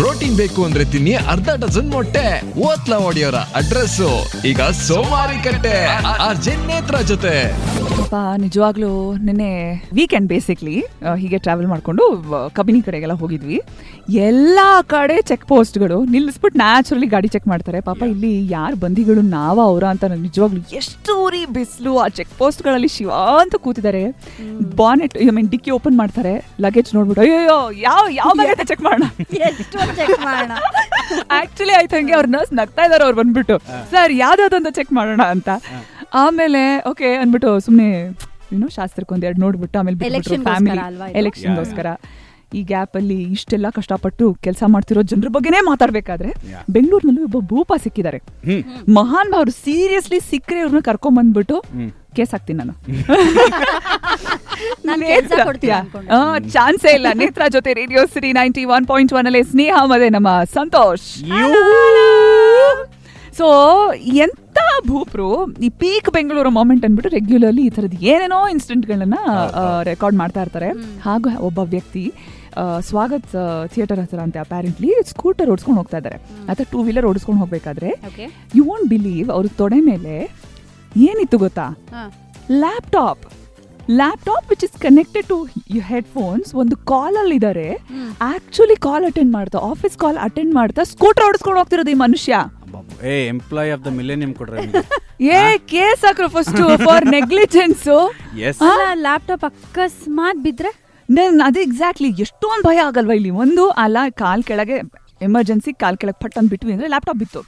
Protein ಬೇಕು ಅಂದ್ರೆ ತಿನ್ನಿ ಅರ್ಧ ಡಜನ್ ಮೊಟ್ಟೆ. ಓತ್ಲಾ ಒಡಿಯೋರ ಅಡ್ರೆಸ್ ಈಗ ಸೋಮಾರಿಕಟ್ಟೆ ಆರ್ಜೆ ನೇತ್ರ ಜೊತೆ. ನಿಜವಾಗ್ಲೂ ನಿನ್ನೆ ವೀಕೆಂಡ್ ಬೇಸಿಕ್ಲಿ ಹೀಗೆ ಟ್ರಾವೆಲ್ ಮಾಡ್ಕೊಂಡು ಕಬಿನಿ ಕಡೆಗೆಲ್ಲ ಹೋಗಿದ್ವಿ. ಎಲ್ಲಾ ಕಡೆ ಚೆಕ್ ಪೋಸ್ಟ್ಗಳು ನಿಲ್ಲಿಸ್ಬಿಟ್ಟು ನ್ಯಾಚುರಲಿ ಗಾಡಿ ಚೆಕ್ ಮಾಡ್ತಾರೆ. ಪಾಪ ಇಲ್ಲಿ ಯಾರು ಬಂದಿಗಳು ನಾವ ಅವರ ಅಂತ ನಿಜವಾಗ್ಲೂ ಎಷ್ಟು ಊರಿ ಬಿಸಿಲು. ಆ ಚೆಕ್ ಪೋಸ್ಟ್ಗಳಲ್ಲಿ ಶಿವ ಅಂತ ಕೂತಿದ್ದಾರೆ. ಬಾನೆಟ್ ಡಿಕ್ಕಿ ಓಪನ್ ಮಾಡ್ತಾರೆ, ಲಗೇಜ್ ನೋಡ್ಬಿಟ್ಟು ಅಯ್ಯೋ ಯಾವ ಬ್ಯಾಗ್ ಚೆಕ್ ಮಾಡೋಣ ಆಕ್ಚುಲಿ ಆಯ್ತು. ಹಂಗೆ ಅವ್ರ ನರ್ಸ್ ನಗ್ತಾ ಇದಾರೆ. ಅವ್ರು ಬಂದ್ಬಿಟ್ಟು ಸರ್ ಯಾವ್ದಾವ್ದಂತ ಚೆಕ್ ಮಾಡೋಣ ಅಂತ. ಆಮೇಲೆ ಓಕೆ ಅಂದ್ಬಿಟ್ಟು ಸುಮ್ನೆ ಶಾಸ್ತ್ರಕ್ಕೆ ಒಂದೆರಡು ನೋಡ್ಬಿಟ್ಟು ಆಮೇಲೆ ಫ್ಯಾಮಿಲಿ ಎಲೆಕ್ಷನ್ಗೋಸ್ಕರ ಈ ಗ್ಯಾಪ್ ಅಲ್ಲಿ ಇಷ್ಟೆಲ್ಲ ಕಷ್ಟಪಟ್ಟು ಕೆಲಸ ಮಾಡ್ತಿರೋ ಜನರ ಬಗ್ಗೆನೇ ಮಾತಾಡ್ಬೇಕಾದ್ರೆ ಬೆಂಗಳೂರಿನಲ್ಲಿ ಒಬ್ಬ ಭೂಪ ಸಿಕ್ಕಿದ್ದಾರೆ. ಮಹಾನ್ ಭಾವರು ಸೀರಿಯಸ್ಲಿ ಸಿಕ್ಕರೆ ಇವ್ರನ್ನ ಕರ್ಕೊಂಡ್ ಬಂದ್ಬಿಟ್ಟು ಕೇಸ್ ಹಾಕ್ತೀನಿ ನಾನು. ಚಾನ್ಸೇ ಇಲ್ಲ. ನೇತ್ರ ಜೊತೆ ರೇಡಿಯೋ ಸಿರಿ 91.1 ಅಲ್ಲಿ ಸ್ನೇಹ ಮತ್ತೆ ನಮ್ಮ ಸಂತೋಷ್. ಸೊ ಎಂತ ಭೂಪ್ರು ಈ ಪೀಕ್ ಬೆಂಗಳೂರು ಮೊಮೆಂಟ್ ಅಂದ್ಬಿಟ್ಟು ರೆಗ್ಯುಲರ್ಲಿ ಈ ತರದ್ ಏನೇನೋ ಇನ್ಸಿಡೆಂಟ್ಗಳನ್ನ ರೆಕಾರ್ಡ್ ಮಾಡ್ತಾ ಇರ್ತಾರೆ. ಹಾಗೂ ಒಬ್ಬ ವ್ಯಕ್ತಿ ಸ್ವಾಗತ್ ಥಿಯೇಟರ್ ಹತ್ರ ಅಂತ ಅಪ್ಯಾರೆಂಟ್ಲಿ ಸ್ಕೂಟರ್ ಓಡಿಸ್ಕೊಂಡು ಹೋಗ್ತಾ ಇದ್ದಾರೆ ಅಥವಾ 2 ವೀಲರ್ ಓಡಿಸ್ಕೊಂಡು ಹೋಗ್ಬೇಕಾದ್ರೆ ಯು ವಾಂಟ್ ಬಿಲೀವ್ ಅವ್ರ ತೊಡೆ ಮೇಲೆ ಏನಿತ್ತು ಗೊತ್ತಾ? Laptop which is connected to headphones. ಒಂದು ಕಾಲ್ ಅಲ್ಲಿ ಇದಾರೆ. ಆಕ್ಚುಲಿ ಕಾಲ್ ಅಟೆಂಡ್ ಮಾಡ್ತಾ, ಆಫೀಸ್ ಕಾಲ್ ಅಟೆಂಡ್ ಮಾಡ್ತಾ ಸ್ಕೂಟರ್ ಓಡಿಸ್ಕೊಂಡು ಹೋಗ್ತಿರೋದು ಈ ಮನುಷ್ಯ. ಎಂಪ್ಲಾಯ್ ಆಫ್ ದ ಮಿಲೆನಿಯಂ ಕೊಡ್ರೆ ಕೇಸ್ ಹಾಕ್ರು ಫಸ್ಟ್ ಫಾರ್ ನೆಗ್ಲಿಜೆನ್ಸ್. ಲ್ಯಾಪ್ಟಾಪ್ ಅಕಸ್ಮಾತ್ ಬಿದ್ರೆ ಅದೇ ಎಕ್ಸಾಕ್ಟ್ಲಿ. ಎಷ್ಟೊಂದು ಭಯ ಆಗಲ್ವಾ ಇಲ್ಲಿ? ಒಂದು ಅಲ್ಲ, ಕಾಲ್ ಕೆಳಗೆ ಎಮರ್ಜೆನ್ಸಿ ಕಾಲ್ ಕೆಳಗೆ ಪಟ್ ಅಂತ ಬಿಟ್ವಿ ಅಂದ್ರೆ ಲ್ಯಾಪ್ಟಾಪ್ ಬಿತ್ತು,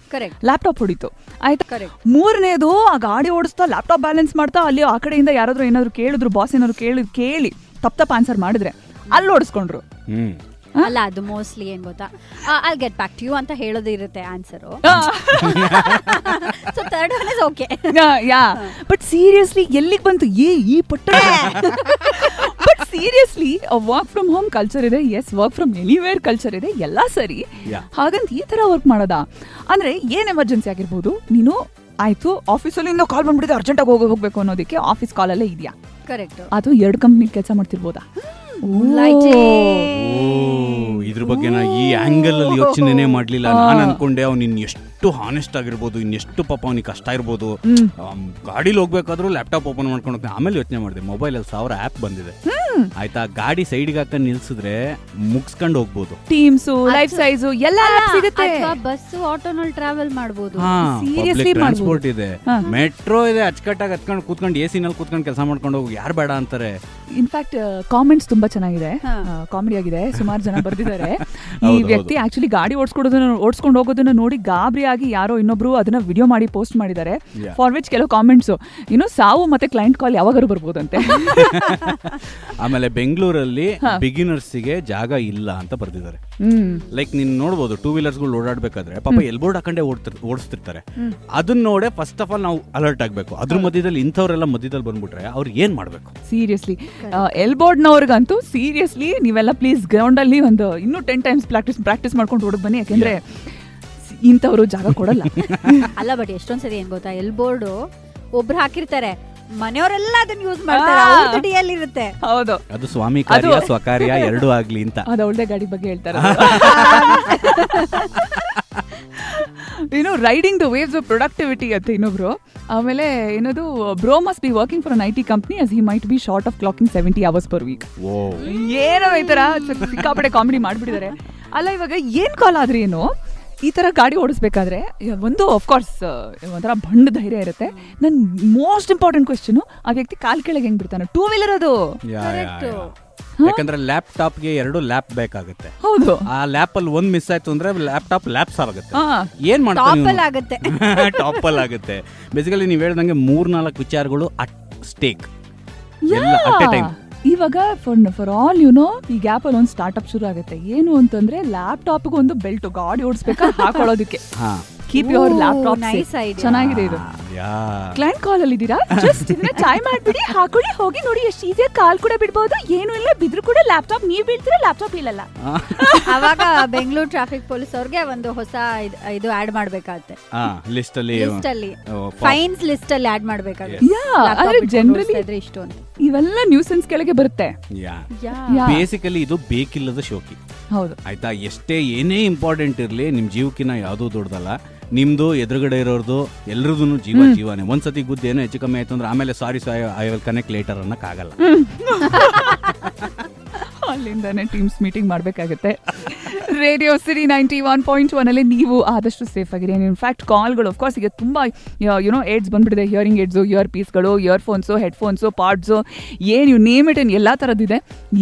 ಲ್ಯಾಪ್ಟಾಪ್ ಹೊಡಿತು ಆಯ್ತಾ. ಮೂರನೇದು ಆ ಗಾಡಿ ಓಡಿಸ್ತಾ ಲ್ಯಾಪ್ಟಾಪ್ ಬ್ಯಾಲೆನ್ಸ್ ಮಾಡ್ತಾ ಅಲ್ಲಿ ಆ ಕಡೆಯಿಂದ ಯಾರಾದ್ರೂ ಏನಾದ್ರು ಕೇಳಿದ್ರು, ಬಾಸ್ ಏನಾದ್ರು ಕೇಳಿ ತಪ್ಪ ಆನ್ಸರ್ ಮಾಡಿದ್ರೆ ಅಲ್ಲಿ ಓಡಿಸ್ಕೊಂಡ್ರು. ಅಲ್ಲ, ಅದು ಮೋಸ್ಟ್ಲಿ ಏನ್ ಗೊತ್ತಾ, I'll get back to you ಅಂತ ಹೇಳೋದು ಇರುತ್ತೆ answer. So third one is okay. Yeah but seriously ಎಲ್ಲಿಗೆ ಬಂತು ಈ ಪಟ್ಟ? But seriously work from home culture ಇದೆ, yes work from anywhere culture ಇದೆ, ಎಲ್ಲ ಸರಿ. ಹಾಗಂತ ಈ ತರ ವರ್ಕ್ ಮಾಡೋದಾ? ಅಂದ್ರೆ ಏನ್ ಎಮರ್ಜೆನ್ಸಿ ಆಗಿರ್ಬೋದು, ನೀನು ಆಯ್ತು ಆಫೀಸಲ್ಲಿ ಕಾಲ್ ಬಂದ್ಬಿಟ್ಟಿದೆ, ಅರ್ಜೆಂಟ್ ಆಗಿ ಹೋಗ್ಬೇಕು ಅನ್ನೋದಕ್ಕೆ ಆಫೀಸ್ ಕಾಲಲ್ಲೇ ಇದೆಯಾ? ಕರೆಕ್ಟ್. ಅದು 2 ಕಂಪ್ನಿ ಕೆಲಸ ಮಾಡ್ತಿರ್ಬೋದಾ? ಇದ್ರ ಬಗ್ಗೆ ನಾ ಈ ಆಂಗಲ್ ಅಲ್ಲಿ ಯೋಚನೆ ಮಾಡ್ಲಿಲ್ಲ. ನಾನು ಅನ್ಕೊಂಡೆ ಅವ್ನು ಇನ್ನೆಷ್ಟು ಹಾನೆಸ್ಟ್ ಆಗಿರ್ಬೋದು, ಇನ್ನೆಷ್ಟು ಪಾಪ ಅವ್ನಿಗೆ ಕಷ್ಟ ಇರ್ಬೋದು. ಗಾಡಿಲಿ ಹೋಗ್ಬೇಕಾದ್ರೂ ಲ್ಯಾಪ್ಟಾಪ್ ಓಪನ್ ಮಾಡ್ಕೊಂಡು ಹೋಗ್ತಾನೆ. ಆಮೇಲೆ ಯೋಚನೆ ಮಾಡಿದೆ, ಮೊಬೈಲ್ ಅಲ್ಲಿ 1000 ಆಪ್ ಬಂದಿದೆ ಆಯ್ತಾ, ಗಾಡಿ ಸೈಡ್ಗೆ ಹಾಕೊಂಡು ನಿಲ್ಸಿದ್ರೆ ಮುಗಿಸ್ಕೊಂಡು ಹೋಗ್ಬೋದು. ಟೀಮ್ಸ್, ಲೈಫ್ ಸೈಜ್ ಎಲ್ಲ ಸಿಗುತ್ತೆ. ಬಸ್, ಆಟೋನಲ್ಲಿ ಟ್ರಾವೆಲ್ ಮಾಡಬಹುದು. ಟ್ರಾನ್ಸ್ಪೋರ್ಟ್ ಇದೆ, ಮೆಟ್ರೋ ಇದೆ. ಅಚ್ಚಕಟ್ಟಾಗಿ ಹತ್ಕೊಂಡು ಕೂತ್ಕೊಂಡು ಎಸಿ ನಲ್ಲಿ ಕೂತ್ಕೊಂಡು ಕೆಲಸ ಮಾಡ್ಕೊಂಡು ಹೋಗಿ ಯಾರು ಬೇಡ ಅಂತಾರೆ. ಇನ್ಫ್ಯಾಕ್ಟ್ ಕಾಮೆಂಟ್ಸ್ ತುಂಬಾ ಚೆನ್ನಾಗಿದೆ, ಕಾಮಿಡಿ ಆಗಿದೆ. ಸುಮಾರು ಜನ ಬರ್ದಿದ್ದಾರೆ ಈ ವ್ಯಕ್ತಿ ಆಕ್ಚುಲಿ ಗಾಡಿ ಓಡಿಸ್ಕೊಂಡು ಹೋಗೋದನ್ನ ನೋಡಿ ಗಾಬರಿ ಆಗಿ ಯಾರೋ ಇನ್ನೊಬ್ರು ಅದನ್ನ ವಿಡಿಯೋ ಮಾಡಿ ಪೋಸ್ಟ್ ಮಾಡಿದ್ದಾರೆ. ಫಾರ್ ವಿಚ್ ಕೆಲವು ಕಾಮೆಂಟ್ಸ್ ಸಾವು ಮತ್ತೆ ಕ್ಲೈಂಟ್ ಕಾಲ್ ಯಾವಾಗಾರು ಬರ್ಬೋದಂತೆ. ಆಮೇಲೆ ಬೆಂಗಳೂರಲ್ಲಿ ಬಿಗಿನರ್ಸ್ಗೆ ಜಾಗ ಇಲ್ಲ ಅಂತ ಬರ್ದಿದ್ದಾರೆ. ಲೈಕ್ ನೀನ್ ನೋಡ್ಬೋದು 2 ವೀಲರ್ಸ್ಗಳು ಓಡಾಡ್ಬೇಕಾದ್ರೆ ಪಾಪ ಎಲ್ಬೋರ್ಡ್ ಹಾಕೊಂಡೆ ಓಡಿಸ್ತಿರ್ತಾರೆ. ಅದನ್ನ ನೋಡೆ ಫಸ್ಟ್ ಆಫ್ ಆಲ್ ನಾವು ಅಲರ್ಟ್ ಆಗ್ಬೇಕು. ಅದ್ರ ಮಧ್ಯದಲ್ಲಿ ಇಂಥವ್ರೆಲ್ಲ ಮಧ್ಯದಲ್ಲಿ ಬಂದ್ಬಿಟ್ರೆ ಅವ್ರು ಏನ್ ಮಾಡ್ಬೇಕು? ಸೀರಿಯಸ್ಲಿ ಎಲ್ಬೋರ್ಡ್ನವ್ರಿಗಂತೂ ಸೀರಿಯಸ್ಲಿ ನೀವೆಲ್ಲ ಪ್ಲೀಸ್ ಗ್ರೌಂಡ್ ಅಲ್ಲಿ ಒಂದು ಇನ್ನೂ 10 ಟೈಮ್ಸ್ ಪ್ರಾಕ್ಟೀಸ್ ಮಾಡ್ಕೊಂಡು ಹೊರಗೆ ಬನ್ನಿ. ಯಾಕೆಂದ್ರೆ ಇಂಥವ್ರು ಜಾಗ ಕೊಡಲ್ಲ. ಅಲ್ಲ, ಬಟ್ ಎಷ್ಟೊಂದ್ಸರಿ ಏನ್ ಗೊತ್ತಾ, ಎಲ್ಬೋರ್ಡ್ ಒಬ್ರು ಹಾಕಿರ್ತಾರೆ, ಮನೆಯವರೆಲ್ಲ ಅದನ್ನ ಯೂಸ್ ಮಾಡ್ತಾರೆ, ಡಿಯಲ್ಲಿ ಇರುತ್ತೆ. ಹೌದು, ಅದು ಸ್ವಾಮಿ ಕಾರ್ಯ ಸ್ವಕಾರ್ಯ ಎರಡೂ ಆಗ್ಲಿ ಅಂತ. ಅದು ಒಳ್ಳೆ ಗಾಡಿ ಬಗ್ಗೆ ಹೇಳ್ತಾರೆ. Riding the waves of productivity ಅಂತ ಇನ್ನೊಬ್ರು. ಆಮೇಲೆ ಏನದು, bro must be working for an IT company as he might be short of clocking 70 hours per week. ಏನೋ ಈ ತರ ಸಿಕ್ಕಾಪಡೆ ಕಾಮಿಡಿ ಮಾಡ್ಬಿಟ್ಟಿದ್ದಾರೆ. ಅಲ್ಲ, ಇವಾಗ ಏನ್ ಕಾಲ್ ಆದ್ರೆ ಏನು, ಈ ತರ ಗಾಡಿ ಓಡಿಸ್ಬೇಕಾದ್ರೆ ಒಂದು ಆಫ್ಕೋರ್ಸ್ ಒಂಥರ ಬಂಡ ಧೈರ್ಯ ಇರುತ್ತೆ. ನನ್ ಮೋಸ್ಟ್ ಇಂಪಾರ್ಟೆಂಟ್ ಕ್ವೆಶ್ಚನ್, ಆ ವ್ಯಕ್ತಿ ಕಾಲ್ ಕೆಳಗೆ ಹೆಂಗ್ ಬಿಡ್ತಾನೆ? 2 ವೀಲರ್ ಅದು. ಯಾಕಂದ್ರೆ ಲ್ಯಾಪ್ಟಾಪ್ಗೆ 2 ಲ್ಯಾಪ್ ಬೇಕಾಗುತ್ತೆ. ಹೌದು, ಆ ಲ್ಯಾಪ್ ಅಲ್ಲಿ ಒಂದ್ ಮಿಸ್ ಆಯ್ತು ಅಂದ್ರೆ ಲ್ಯಾಪ್ಟಾಪ್ ಲ್ಯಾಪ್ಸ್ ಆಗುತ್ತೆ. ಏನ್ ಮಾಡ್ತಾರೆ? ಟಾಪಲ್ ಆಗುತ್ತೆ. ಬೇಸಿಕಲಿ ನೀವ್ ಹೇಳ್ದಂಗೆ 3-4 ವಿಚಾರಗಳು ಅಟ್ ಸ್ಟೇಕ್ ಎಲ್ಲ ಅಟ್ ಎ ಟೈಮ್. ಇವಾಗ ಫಾರ್ ಆಲ್ ಈ ಗ್ಯಾಪ್ ಅಲ್ಲಿ ಒಂದು ಸ್ಟಾರ್ಟ್ಅಪ್ ಶುರು ಆಗುತ್ತೆ. ಏನು ಅಂತಂದ್ರೆ ಲ್ಯಾಪ್ಟಾಪ್ ಒಂದು ಬೆಲ್ಟ್ ಗಾಡಿ ಓಡಿಸ್ಬೇಕಾ ಹಾಕೊಳ್ಳೋದಕ್ಕೆ. Keep your laptop. ಚೆನ್ನಾಗಿದೆ ಇದು. ಕ್ಲೈಂಟ್ ಕಾಲ್ ಅಲ್ಲಿ ಇದ್ದೀರಾ, ಜಸ್ಟ್ ಇದನ್ನ ಚಾಯ್ ಮಾಡ್ಬಿಡಿ, ಹಾಕೊಳ್ಳಿ, ಹೋಗಿ ನೋಡಿ ಎಷ್ಟು ಈಸಿಯಾಗಿ ಕಾಲ್ ಕೂಡ ಬಿಡ್ಬೋದು, ಏನು ಇಲ್ಲ, ಬಿದ್ರು ಕೂಡ ಲ್ಯಾಪ್ಟಾಪ್ ನೀವ್ ಬೀಳ್ತೀರಾ, ಲ್ಯಾಪ್ಟಾಪ್ ಇಲ್ಲಲ್ಲ. ಅವಾಗ ಬೆಂಗಳೂರು ಟ್ರಾಫಿಕ್ ಪೊಲೀಸ್ ಅವ್ರಿಗೆ ಒಂದು ಹೊಸ ಇದು ಆಡ್ ಮಾಡ್ಬೇಕಾಗತ್ತೆ ಲಿಸ್ಟ್ ಅಲ್ಲಿ ಫೈನ್ಸ್ ಲಿಸ್ಟ್ ಅಲ್ಲಿ ಆಡ್ ಮಾಡ್ಬೇಕಾಗುತ್ತೆ. ಜನರಲಿ ಇಷ್ಟು ಅಂತ ಇವೆಲ್ಲ ನ್ಯೂಸೆನ್ಸ್ ಕೆಳಗೆ ಬರುತ್ತೆ. ಬೇಸಿಕಲಿ ಇದು ಬೇಕಿಲ್ಲದ ಶೋಕಿ. ಹೌದು ಆಯ್ತಾ, ಎಷ್ಟೇ ಏನೇ ಇಂಪಾರ್ಟೆಂಟ್ ಇರ್ಲಿ ನಿಮ್ ಜೀವಕ್ಕಿನ್ನ ಯಾವ್ದು ದೊಡ್ಡದಲ್ಲ. ನಿಮ್ದು ಎದುರುಗಡೆ ಇರೋರ್ದು ಎಲ್ರದೂ ಜೀವನೇ. ಒಂದ್ಸತಿ ಗುದ್ದು ಏನೋ ಹೆಚ್ಚು ಕಮ್ಮಿ ಆಯ್ತು ಅಂದ್ರೆ ಆಮೇಲೆ sorry I will connect later ಅನ್ನಕ್ಕಾಗಲ್ಲ. ಅಲ್ಲಿಂದಾನೆ ಟೀಮ್ಸ್ ಮೀಟಿಂಗ್ ಮಾಡಬೇಕಾಗುತ್ತೆ. ರೇಡಿಯೋ ಸಿಟಿ 91.1 ಅಲ್ಲಿ ನೀವು ಆದಷ್ಟು ಸೇಫ್ ಆಗಿರಿ. ಇನ್ಫ್ಯಾಕ್ಟ್ ಕಾಲ್ಗಳು ಅಫ್ಕೋರ್ಸ್ ಈಗ ತುಂಬ ಯುನೋ ಏಡ್ಸ್ ಬಂದ್ಬಿಟ್ಟಿದೆ. ಹಿಯರಿಂಗ್ ಏಡ್ಸು, ಇಯರ್ ಪೀಸ್ಗಳು, ಇಯರ್ಫೋನ್ಸು, ಹೆಡ್ಫೋನ್ಸು, ಪಾಡ್ಸು, ಏನು ಯು ನೇಮ್ ಇಟ್ ಎಲ್ಲ ಥರದ್ದಿದೆ.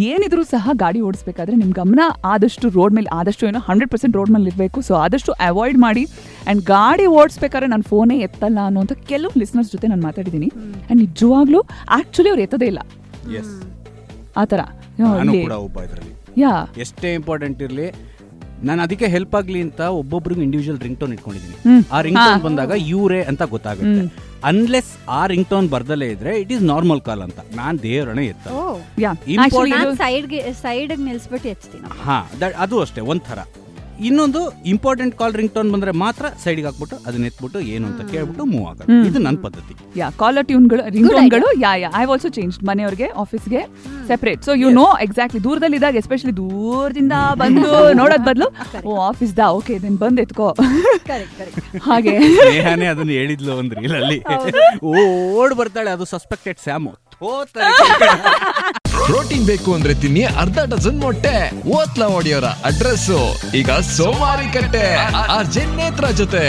ಏನಿದ್ರು ಸಹ ಗಾಡಿ ಓಡಿಸ್ಬೇಕಾದ್ರೆ ನಿಮ್ಮ ಗಮನ ಆದಷ್ಟು ರೋಡ್ ಮೇಲೆ, ಆದಷ್ಟು ಏನೋ 100% ರೋಡ್ ಮೇಲೆ ಇರಬೇಕು. ಸೊ ಆದಷ್ಟು ಅವಾಯ್ಡ್ ಮಾಡಿ. ಆ್ಯಂಡ್ ಗಾಡಿ ಓಡಿಸ್ಬೇಕಾದ್ರೆ ನಾನು ಫೋನೇ ಎತ್ತಲ್ಲ ಅನ್ನೋಂಥ ಕೆಲವು ಲಿಸ್ನರ್ಸ್ ಜೊತೆ ನಾನು ಮಾತಾಡಿದ್ದೀನಿ. ಆ್ಯಂಡ್ ನಿಜವಾಗ್ಲೂ ಆ್ಯಕ್ಚುಲಿ ಅವ್ರು ಎತ್ತದೇ ಇಲ್ಲ ಆ ಥರ. ನಾನು ಕೂಡ ಒಬ್ಬ ಇದರಲ್ಲಿ ಎಷ್ಟೇ ಇಂಪಾರ್ಟೆಂಟ್ ಇರಲಿ, ನಾನು ಅದಕ್ಕೆ ಹೆಲ್ಪ್ ಆಗ್ಲಿ ಅಂತ ಒಬ್ಬೊಬ್ರಿಗೆ ಇಂಡಿವಿಜುವಲ್ ರಿಂಗ್ ಟೋನ್ ಇಟ್ಕೊಂಡಿದ್ದೀನಿ. ಆ ರಿಂಗ್ ಟೋನ್ ಬಂದಾಗ ಇವರೇ ಅಂತ ಗೊತ್ತಾಗುತ್ತೆ. ಅನ್ಲೆಸ್ ಆ ರಿಂಗ್ ಟೋನ್ ಬರ್ದಲೇ ಇದ್ರೆ ಇಟ್ ಈಸ್ ನಾರ್ಮಲ್ ಕಾಲ್ ಅಂತ ನಾನು ದೇವರನೇ ಎತ್ತ. ಸೈಡ್ ನಿಲ್ಸ್ಬಿಟ್ಟು ಎಚ್ತೀನಿ. ಅದು ಅಷ್ಟೇ ಒಂಥರ. ಇನ್ನೊಂದು ಇಂಪಾರ್ಟೆಂಟ್ ಕಾಲ್ ರಿಂಗ್ ಟೋನ್ ಬಂದ್ರೆ ಮಾತ್ರ ಸೈಡ್ಗೆ ಹಾಕ್ಬಿಟ್ಟು ಅದನ್ನ ಎತ್ಬಿಟ್ಟು ಏನು ಅಂತ ಕೇಳ್ಬಿಟ್ಟು ಮೂವ್ ಆಗೋದು. ಇದು ನನ್ನ ಪದ್ಧತಿ. ಕಾಲರ್ ಟ್ಯೂನ್ಗಳು, ರಿಂಗ್ ಟೋನ್ಗಳು ಐ ಆಲ್ಸೋ ಚೇಂಜ್. ಮನೆಯವ್ರಿಗೆ ಆಫೀಸ್ಗೆ separate. So you know exactly ದೂರದಲ್ಲಿ ಇದ್ದಾಗ, ಎಸ್ಪೆಷಲಿ ದೂರದಿಂದ ಬಂದು ನೋಡೋದ್ ಬದಲು ಓ ಆಫೀಸ್ ದಾ ಓಕೆ ಇದನ್ನ ಬಂದ್ ಎತ್ಕೋ ಹಾಗೆ ಸ್ನೇಹನೇ ಅದನ್ನ ಹೇಳಿದ್ಲು ಒಂದು ರೀಲಲ್ಲಿ. ಓಡ್ ಬರ್ತಾಳೆ, ಅದು ಸಸ್ಪೆಕ್ಟೆಡ್ ಸ್ಯಾಮು. ಪ್ರೋಟೀನ್ ಬೇಕು ಅಂದ್ರೆ ತಿನ್ನಿ ಅರ್ಧ ಡಜನ್ ಮೊಟ್ಟೆ. ಓತ್ಲಾ ಒಡಿಯೋರ ಅಡ್ರೆಸ್ ಈಗ ಸೋಮಾರಿಕಟ್ಟೆ. ಆರ್ಜೆ ನೇತ್ರ ಜೊತೆ.